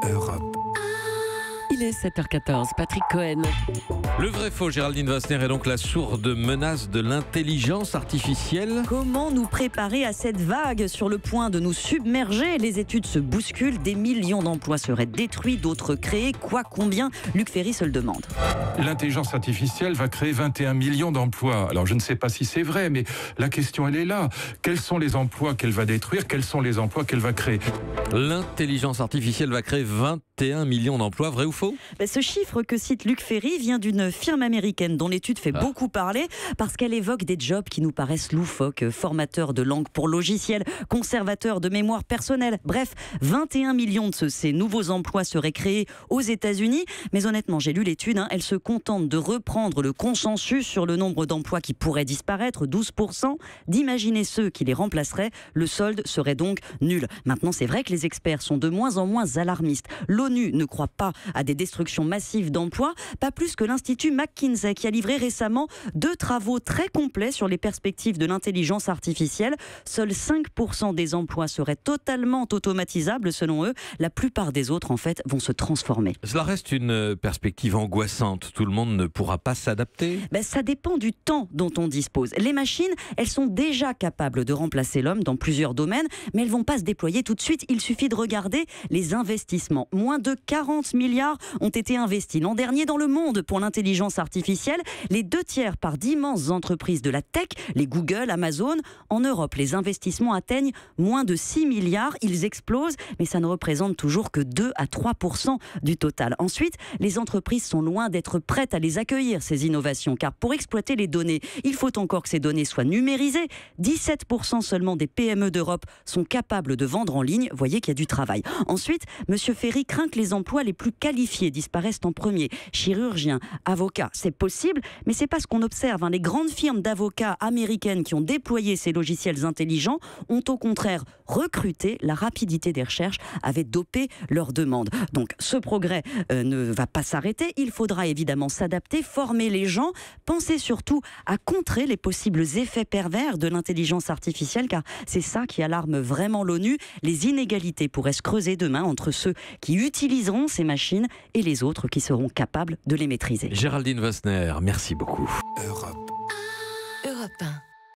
Europe. Il est 7h14, Patrick Cohen. Le vrai faux, Géraldine Wassner, est donc la sourde menace de l'intelligence artificielle. Comment nous préparer à cette vague sur le point de nous submerger? Les études se bousculent, des millions d'emplois seraient détruits, d'autres créés. Quoi, combien? Luc Ferry se le demande. L'intelligence artificielle va créer 21 millions d'emplois. Alors je ne sais pas si c'est vrai, mais la question elle est là. Quels sont les emplois qu'elle va détruire? Quels sont les emplois qu'elle va créer? L'intelligence artificielle va créer 21 millions d'emplois, vrai ou faux? Ce chiffre que cite Luc Ferry vient d'une firme américaine dont l'étude fait beaucoup parler parce qu'elle évoque des jobs qui nous paraissent loufoques. Formateur de langue pour logiciels, conservateur de mémoire personnelle. Bref, 21 millions de ces nouveaux emplois seraient créés aux États-Unis. Mais honnêtement, j'ai lu l'étude, elle se contente de reprendre le consensus sur le nombre d'emplois qui pourraient disparaître, 12%, d'imaginer ceux qui les remplaceraient. Le solde serait donc nul. Maintenant, c'est vrai que les experts sont de moins en moins alarmistes. L'ONU ne croit pas à des destructions massives d'emplois, pas plus que l'Institut McKinsey qui a livré récemment 2 travaux très complets sur les perspectives de l'intelligence artificielle. Seuls 5% des emplois seraient totalement automatisables selon eux. La plupart des autres, en fait, vont se transformer. Cela reste une perspective angoissante. Tout le monde ne pourra pas s'adapter. Ça dépend du temps dont on dispose. Les machines, elles sont déjà capables de remplacer l'homme dans plusieurs domaines, mais elles ne vont pas se déployer tout de suite. Il suffit de regarder les investissements. Moins de 40 milliards ont été investis l'an dernier dans le monde pour l'intelligence artificielle. Les 2/3 par d'immenses entreprises de la tech, les Google, Amazon. En Europe, les investissements atteignent moins de 6 milliards. Ils explosent, mais ça ne représente toujours que 2 à 3% du total. Ensuite, les entreprises sont loin d'être prêtes à les accueillir, ces innovations, car pour exploiter les données, il faut encore que ces données soient numérisées. 17% seulement des PME d'Europe sont capables de vendre en ligne. Voyez qu'il y a du travail. Ensuite, M. Ferry craint que les emplois les plus qualifiés disparaissent en premier. Chirurgiens, avocats, c'est possible, mais c'est pas ce qu'on observe. Les grandes firmes d'avocats américaines qui ont déployé ces logiciels intelligents ont au contraire recruté. La rapidité des recherches avait dopé leurs demandes. Donc ce progrès ne va pas s'arrêter. Il faudra évidemment s'adapter, former les gens, penser surtout à contrer les possibles effets pervers de l'intelligence artificielle, car c'est ça qui alarme vraiment l'ONU. Les inégalités pourraient se creuser demain entre ceux qui utiliseront ces machines et les autres qui seront capables de les maîtriser. Géraldine Wassner, merci beaucoup. Europe. Europe 1.